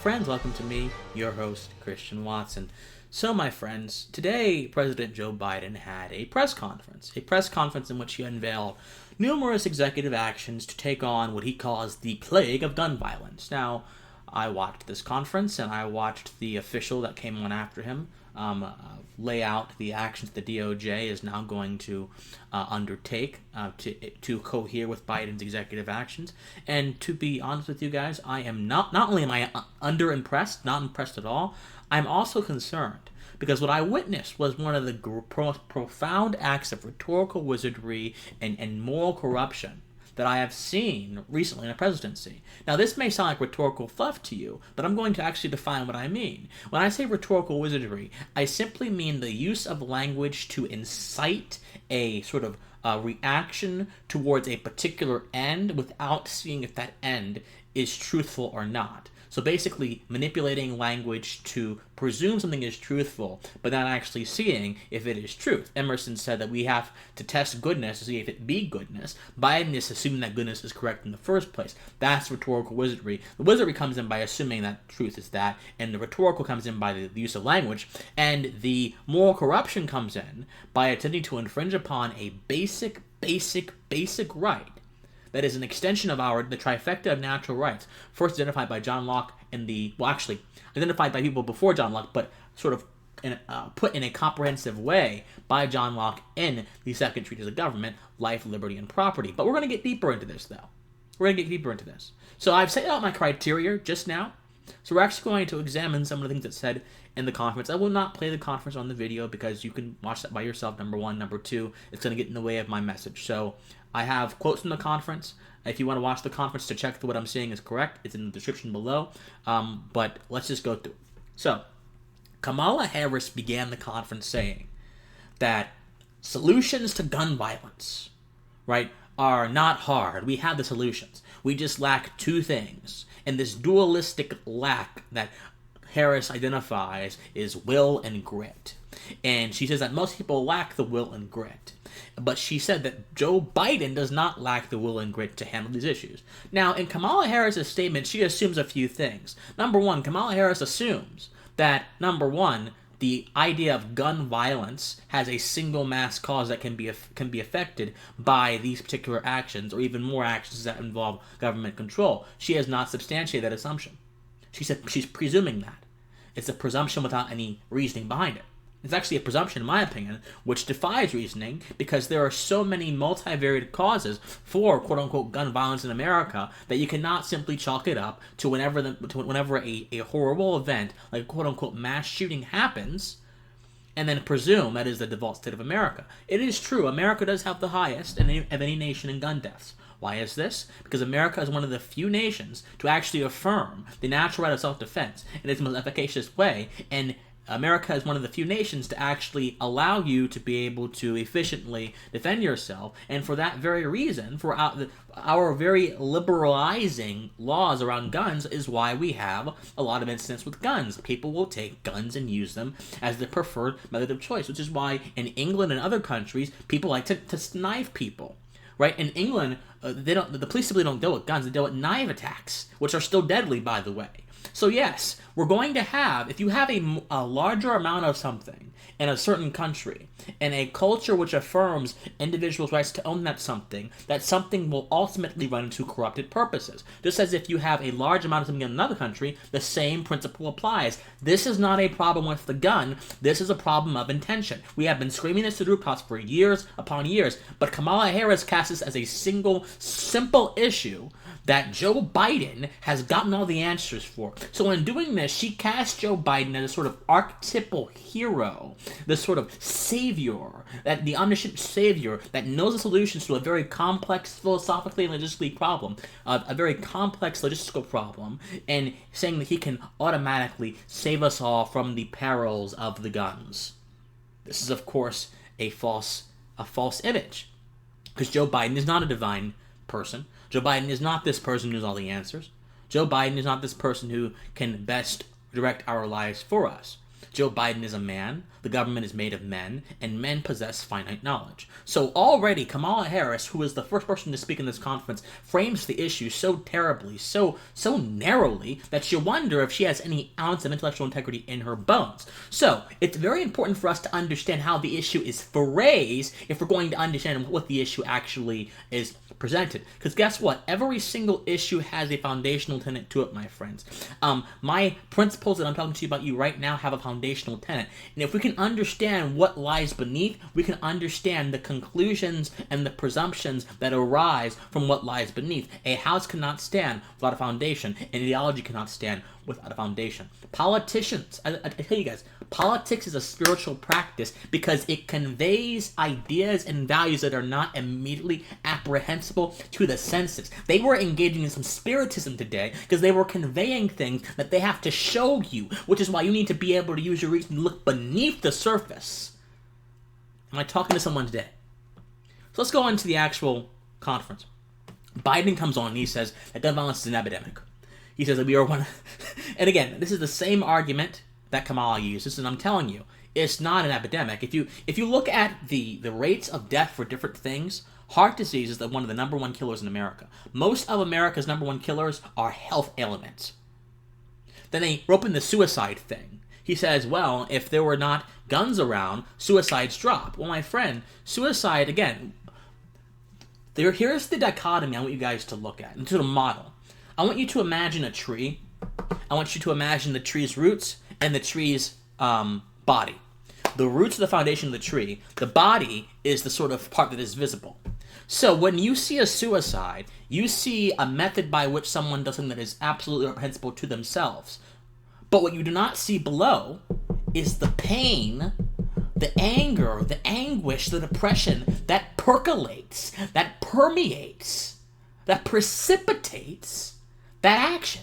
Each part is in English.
friends, welcome to me, your host, Christian Watson. So, my friends, today President Joe Biden had a press conference in which he unveiled numerous executive actions to take on what he calls the plague of gun violence. Now, I watched this conference, and I watched the official that came on after him lay out the actions the DOJ is now going to undertake to cohere with Biden's executive actions. And to be honest with you guys, I am not only am I not impressed at all, I'm also concerned. Because what I witnessed was one of the profound acts of rhetorical wizardry and moral corruption that I have seen recently in a presidency. Now, this may sound like rhetorical fluff to you, but I'm going to actually define what I mean. When I say rhetorical wizardry, I simply mean the use of language to incite a sort of reaction towards a particular end without seeing if that end is truthful or not. So basically, manipulating language to presume something is truthful, but not actually seeing if it is truth. Emerson said that we have to test goodness to see if it be goodness. Biden is assuming that goodness is correct in the first place. That's rhetorical wizardry. The wizardry comes in by assuming that truth is that, and the rhetorical comes in by the use of language, and the moral corruption comes in by attempting to infringe upon a basic right that is an extension of the trifecta of natural rights, first identified by John Locke identified by people before John Locke, but sort of put in a comprehensive way by John Locke in the Second Treatise of Government, Life, Liberty, and Property. But we're going to get deeper into this, though. So I've set out my criteria just now. So we're actually going to examine some of the things that said in the conference. I will not play the conference on the video because you can watch that by yourself, number one. Number two, it's going to get in the way of my message. So I have quotes from the conference. If you want to watch the conference to check that what I'm saying is correct, it's in the description below. But let's just go through. So Kamala Harris began the conference saying that solutions to gun violence, right, are not hard. We have the solutions. We just lack two things. And this dualistic lack that Harris identifies is will and grit. And she says that most people lack the will and grit. But she said that Joe Biden does not lack the will and grit to handle these issues. Now, in Kamala Harris's statement, she assumes a few things. Number one, Kamala Harris assumes that, number one, the idea of gun violence has a single mass cause that can be affected by these particular actions, or even more actions that involve government control. She has not substantiated that assumption. She said she's presuming that. It's a presumption without any reasoning behind it. It's actually a presumption, in my opinion, which defies reasoning because there are so many multivariate causes for quote-unquote gun violence in America that you cannot simply chalk it up to whenever a horrible event like quote-unquote mass shooting happens and then presume that is the default state of America. It is true, America does have the highest of any nation in gun deaths. Why is this? Because America is one of the few nations to actually affirm the natural right of self-defense in its most efficacious way, and America is one of the few nations to actually allow you to be able to efficiently defend yourself, and for that very reason, for our very liberalizing laws around guns is why we have a lot of incidents with guns. People will take guns and use them as the preferred method of choice, which is why in England and other countries, people like to knife people. Right? In England, the police simply don't deal with guns, they deal with knife attacks, which are still deadly, by the way. So yes, we're going to have, if you have a larger amount of something in a certain country, and a culture which affirms individuals' rights to own that something will ultimately run into corrupted purposes. Just as if you have a large amount of something in another country, the same principle applies. This is not a problem with the gun, this is a problem of intention. We have been screaming this to the rooftops for years upon years, but Kamala Harris casts this as a single, simple issue that Joe Biden has gotten all the answers for. So in doing this, she casts Joe Biden as a sort of archetypal hero, this sort of savior, the omniscient savior that knows the solutions to a very complex philosophically and logistically problem, a very complex logistical problem, and saying that he can automatically save us all from the perils of the guns. This is, of course, a false image, because Joe Biden is not a divine person. Joe Biden is not this person who knows all the answers. Joe Biden is not this person who can best direct our lives for us. Joe Biden is a man, the government is made of men, and men possess finite knowledge. So already Kamala Harris, who is the first person to speak in this conference, frames the issue so terribly, so narrowly, that you wonder if she has any ounce of intellectual integrity in her bones. So it's very important for us to understand how the issue is phrased if we're going to understand what the issue actually is presented. Because guess what? Every single issue has a foundational tenet to it, my friends. My principles that I'm talking to you about right now have a foundational tenet. And if we can understand what lies beneath, we can understand the conclusions and the presumptions that arise from what lies beneath. A house cannot stand without a foundation. An ideology cannot stand without a foundation. Politicians, I tell you guys, politics is a spiritual practice because it conveys ideas and values that are not immediately apprehensible to the senses. They were engaging in some spiritism today because they were conveying things that they have to show you, which is why you need to be able to use your reason to look beneath the surface. Am I talking to someone today? So let's go into the actual conference. Biden comes on and he says that gun violence is an epidemic. He says that we are one. And again, this is the same argument that Kamala uses, and I'm telling you, it's not an epidemic. If you look at the rates of death for different things, heart disease is one of the number one killers in America. Most of America's number one killers are health ailments. Then they rope in the suicide thing. He says, well, if there were not guns around, suicides drop. Well, my friend, suicide, again, here's the dichotomy I want you guys to look at, and to the model. I want you to imagine a tree. I want you to imagine the tree's roots and the tree's body. The roots are the foundation of the tree. The body is the sort of part that is visible. So when you see a suicide, you see a method by which someone does something that is absolutely reprehensible to themselves. But what you do not see below is the pain, the anger, the anguish, the depression that percolates, that permeates, that precipitates that action.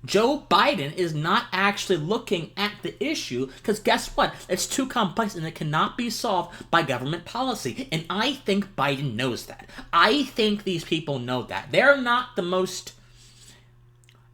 Joe Biden is not actually looking at the issue because guess what? It's too complex and it cannot be solved by government policy. And I think Biden knows that. I think these people know that. They're not the most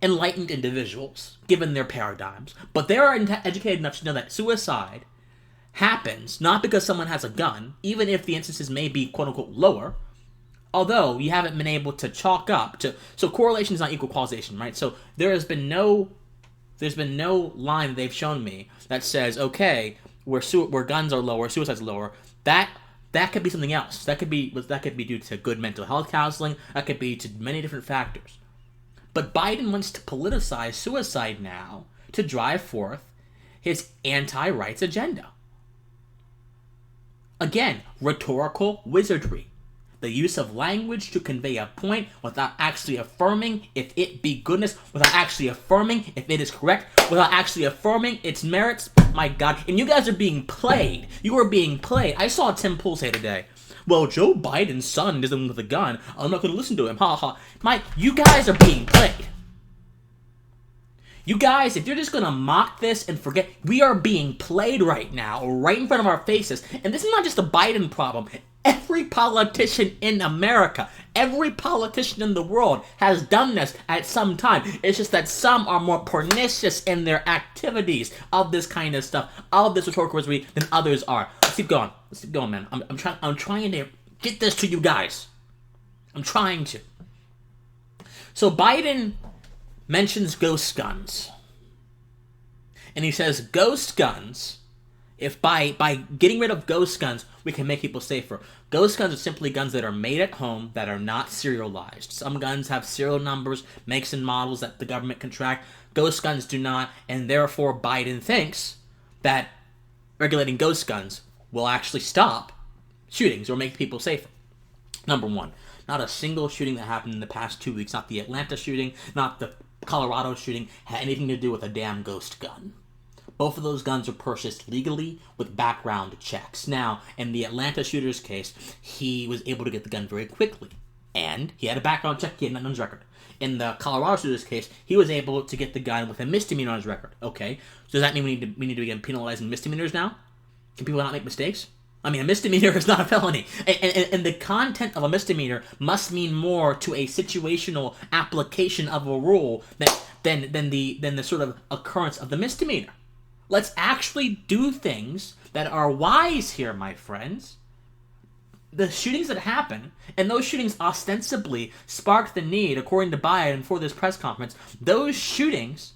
enlightened individuals given their paradigms, but they are educated enough to know that suicide happens not because someone has a gun, even if the instances may be quote-unquote lower, although you haven't been able to chalk up to, so correlation is not equal causation, right? So there's been no line that they've shown me that says, okay, where guns are lower, suicide's lower. That could be something else. That could be due to good mental health counseling. That could be to many different factors. But Biden wants to politicize suicide now to drive forth his anti-rights agenda. Again, rhetorical wizardry. The use of language to convey a point without actually affirming if it be goodness, without actually affirming if it is correct, without actually affirming its merits. My God. And you guys are being played. You are being played. I saw Tim Pool say today, well, Joe Biden's son isn't with a gun. I'm not going to listen to him. Ha ha. Mike, you guys are being played. You guys, if you're just going to mock this and forget, we are being played right now, right in front of our faces. And this is not just a Biden problem. Every politician in America, every politician in the world has done this at some time. It's just that some are more pernicious in their activities of this kind of stuff, of this rhetorical wizardry, than others are. Let's keep going. Let's keep going, man. I'm trying to get this to you guys. I'm trying to. So Biden mentions ghost guns. And he says ghost guns, if by getting rid of ghost guns, we can make people safer. Ghost guns are simply guns that are made at home that are not serialized. Some guns have serial numbers, makes and models that the government can track. Ghost guns do not, and therefore Biden thinks that regulating ghost guns will actually stop shootings or make people safer. Number one, not a single shooting that happened in the past 2 weeks, not the Atlanta shooting, not the Colorado shooting, had anything to do with a damn ghost gun. Both of those guns were purchased legally with background checks. Now, in the Atlanta shooter's case, he was able to get the gun very quickly. And he had a background check, he had nothing on his record. In the Colorado shooter's case, he was able to get the gun with a misdemeanor on his record. Okay, so does that mean we need to begin penalizing misdemeanors now? Can people not make mistakes? I mean, a misdemeanor is not a felony. And the content of a misdemeanor must mean more to a situational application of a rule than the sort of occurrence of the misdemeanor. Let's actually do things that are wise here, my friends. The shootings that happen, and those shootings ostensibly sparked the need, according to Biden, for this press conference, those shootings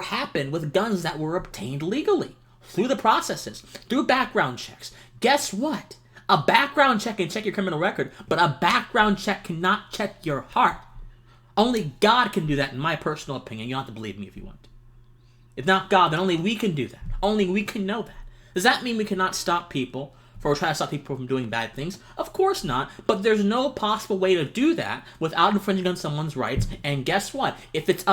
happened with guns that were obtained legally, through the processes, through background checks. Guess what? A background check can check your criminal record, but a background check cannot check your heart. Only God can do that, in my personal opinion. You don't have to believe me if you want. If not God, then only we can do that. Only we can know that. Does that mean we cannot stop people or try to stop people from doing bad things? Of course not, but there's no possible way to do that without infringing on someone's rights. And guess what? If it's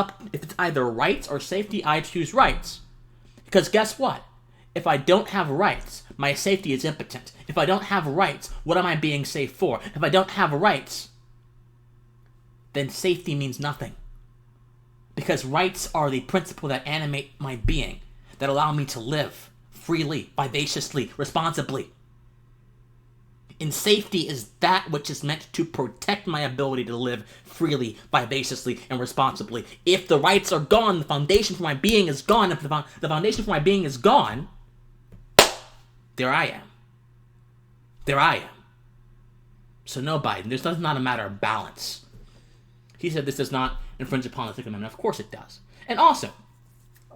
either rights or safety, I choose rights. Because guess what? If I don't have rights, my safety is impotent. If I don't have rights, what am I being safe for? If I don't have rights, then safety means nothing. Because rights are the principle that animate my being, that allow me to live freely, vivaciously, responsibly. And safety is that which is meant to protect my ability to live freely, vivaciously, and responsibly. If the rights are gone, the foundation for my being is gone. If the foundation for my being is gone, there I am. There I am. So no, Biden, this is not a matter of balance. He said this does not infringe upon the Second Amendment. Of course it does. And also,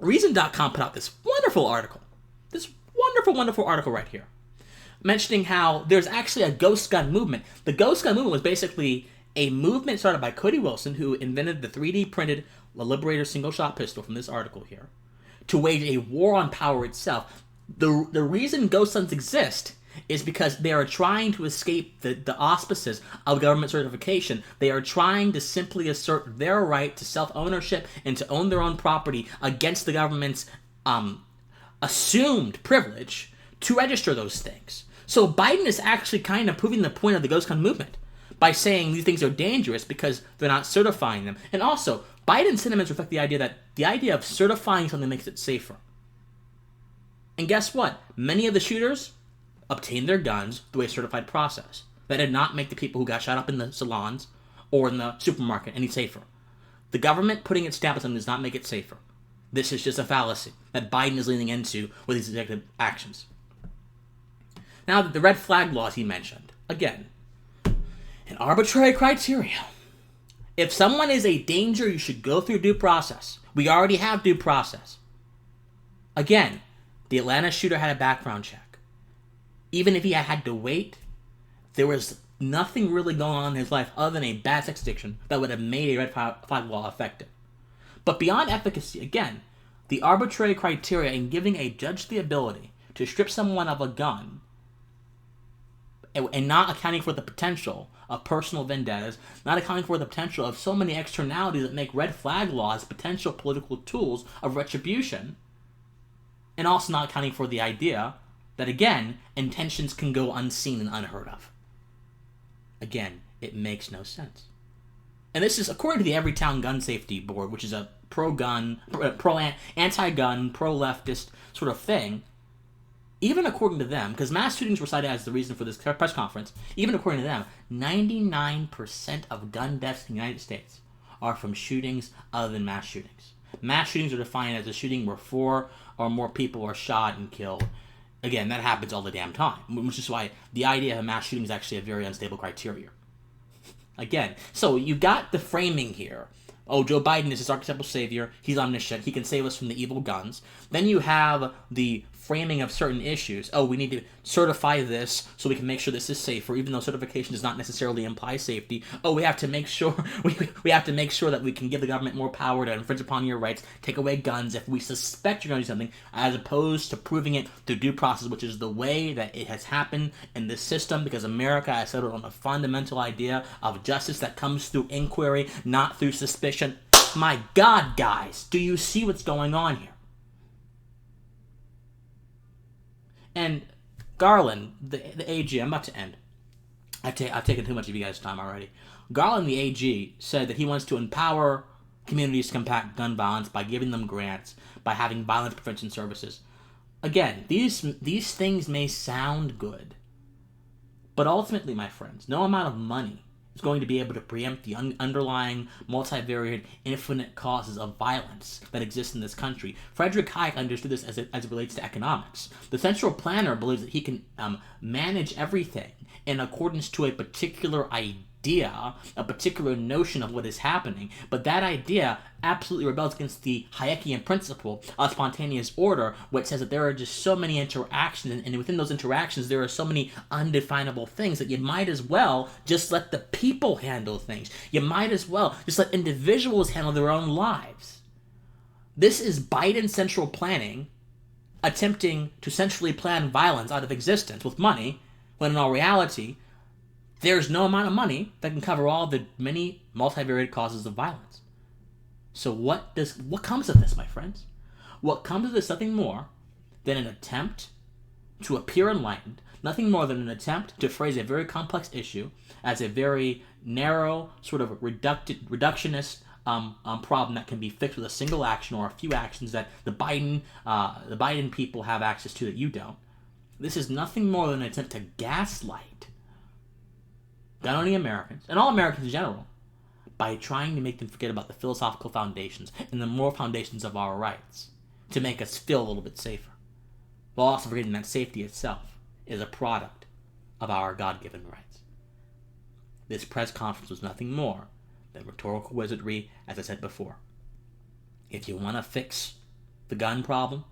Reason.com put out this wonderful article. This wonderful article right here, mentioning how there's actually a ghost gun movement. The ghost gun movement was basically a movement started by Cody Wilson, who invented the 3D printed Liberator single-shot pistol from this article here, to wage a war on power itself. The reason ghost guns exist is because they are trying to escape the auspices of government certification. They are trying to simply assert their right to self-ownership and to own their own property against the government's assumed privilege to register those things. So Biden is actually kind of proving the point of the ghost gun movement by saying these things are dangerous because they're not certifying them. And also, Biden's sentiments reflect the idea of certifying something makes it safer. And guess what? Many of the shooters obtained their guns through a certified process. That did not make the people who got shot up in the salons or in the supermarket any safer. The government putting its stamp on something does not make it safer. This is just a fallacy that Biden is leaning into with these executive actions. Now, the red flag laws he mentioned. Again, an arbitrary criteria. If someone is a danger, you should go through due process. We already have due process. Again, the Atlanta shooter had a background check. Even if he had to wait, there was nothing really going on in his life other than a bad sex addiction that would have made a red flag law effective. But beyond efficacy, again, the arbitrary criteria in giving a judge the ability to strip someone of a gun and not accounting for the potential of personal vendettas, not accounting for the potential of so many externalities that make red flag laws potential political tools of retribution, and also not accounting for the idea that, again, intentions can go unseen and unheard of. Again, it makes no sense. And this is according to the Everytown Gun Safety Board, which is a anti-gun, pro-leftist sort of thing. Even according to them, because mass shootings were cited as the reason for this press conference, even according to them, 99% of gun deaths in the United States are from shootings other than mass shootings. Mass shootings are defined as a shooting where 4 or more people are shot and killed. Again, that happens all the damn time, which is why the idea of a mass shooting is actually a very unstable criteria. Again, so you got the framing here. Oh, Joe Biden is this archetypal savior. He's omniscient. He can save us from the evil guns. Then you have the framing of certain issues. Oh, we need to certify this so we can make sure this is safer, even though certification does not necessarily imply safety. Oh, we have to make sure we have to make sure that we can give the government more power to infringe upon your rights, take away guns if we suspect you're going to do something, as opposed to proving it through due process, which is the way that it has happened in this system, because America has settled on the fundamental idea of justice that comes through inquiry, not through suspicion. My God, guys, do you see what's going on here? And Garland, the AG, I'm about to end. I've taken too much of you guys' time already. Garland, the AG, said that he wants to empower communities to combat gun violence by giving them grants, by having violence prevention services. Again, these things may sound good, but ultimately, my friends, no amount of money is going to be able to preempt the underlying multivariate infinite causes of violence that exist in this country. Frederick Hayek understood this as it relates to economics. The central planner believes that he can manage everything in accordance to a particular idea, a particular notion of what is happening, but that idea absolutely rebels against the Hayekian principle of spontaneous order, which says that there are just so many interactions, and within those interactions there are so many undefinable things that you might as well just let the people handle things. You might as well just let individuals handle their own lives. This is Biden central planning attempting to centrally plan violence out of existence with money, when in all reality, there's no amount of money that can cover all the many multivariate causes of violence. So what comes of this, my friends? What comes of this is nothing more than an attempt to appear enlightened, nothing more than an attempt to phrase a very complex issue as a very narrow, sort of reductionist problem that can be fixed with a single action or a few actions that the Biden people have access to that you don't. This is nothing more than an attempt to gaslight not only Americans, and all Americans in general, by trying to make them forget about the philosophical foundations and the moral foundations of our rights to make us feel a little bit safer, while also forgetting that safety itself is a product of our God-given rights. This press conference was nothing more than rhetorical wizardry, as I said before. If you want to fix the gun problem,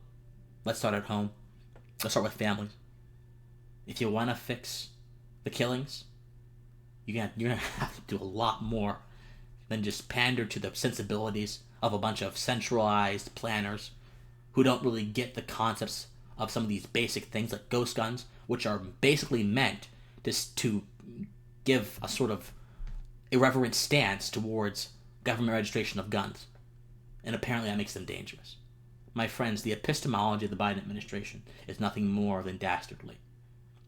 let's start at home. Let's start with families. If you want to fix the killings, you're gonna have to do a lot more than just pander to the sensibilities of a bunch of centralized planners who don't really get the concepts of some of these basic things like ghost guns, which are basically meant to give a sort of irreverent stance towards government registration of guns. And apparently that makes them dangerous. My friends, the epistemology of the Biden administration is nothing more than dastardly.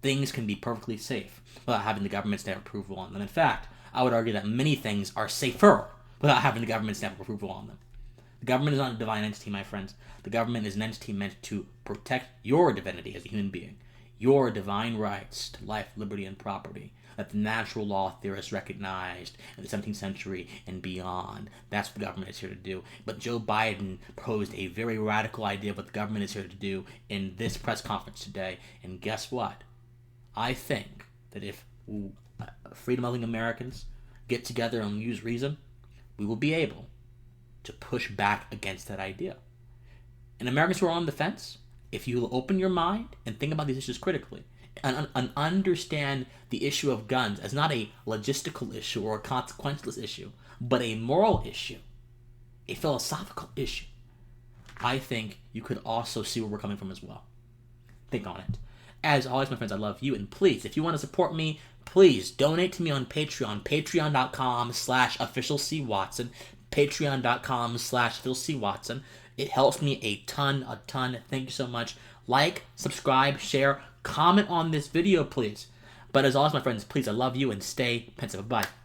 Things can be perfectly safe without having the government stamp approval on them. In fact, I would argue that many things are safer without having the government stamp approval on them. The government is not a divine entity, my friends. The government is an entity meant to protect your divinity as a human being, your divine rights to life, liberty, and property that the natural law theorists recognized in the 17th century and beyond. That's what the government is here to do. But Joe Biden posed a very radical idea of what the government is here to do in this press conference today. And guess what? I think that if freedom-loving Americans get together and use reason, we will be able to push back against that idea. And Americans who are on the fence, if you open your mind and think about these issues critically, and understand the issue of guns as not a logistical issue or a consequentialist issue, but a moral issue, a philosophical issue, I think you could also see where we're coming from as well. Think on it. As always, my friends, I love you, and please, if you want to support me, please donate to me on Patreon, patreon.com/officialcwatson, patreon.com/philcwatson. It helps me a ton. Thank you so much. Like, subscribe, share, comment on this video, please. But as always, my friends, please, I love you, and stay pensive. Bye.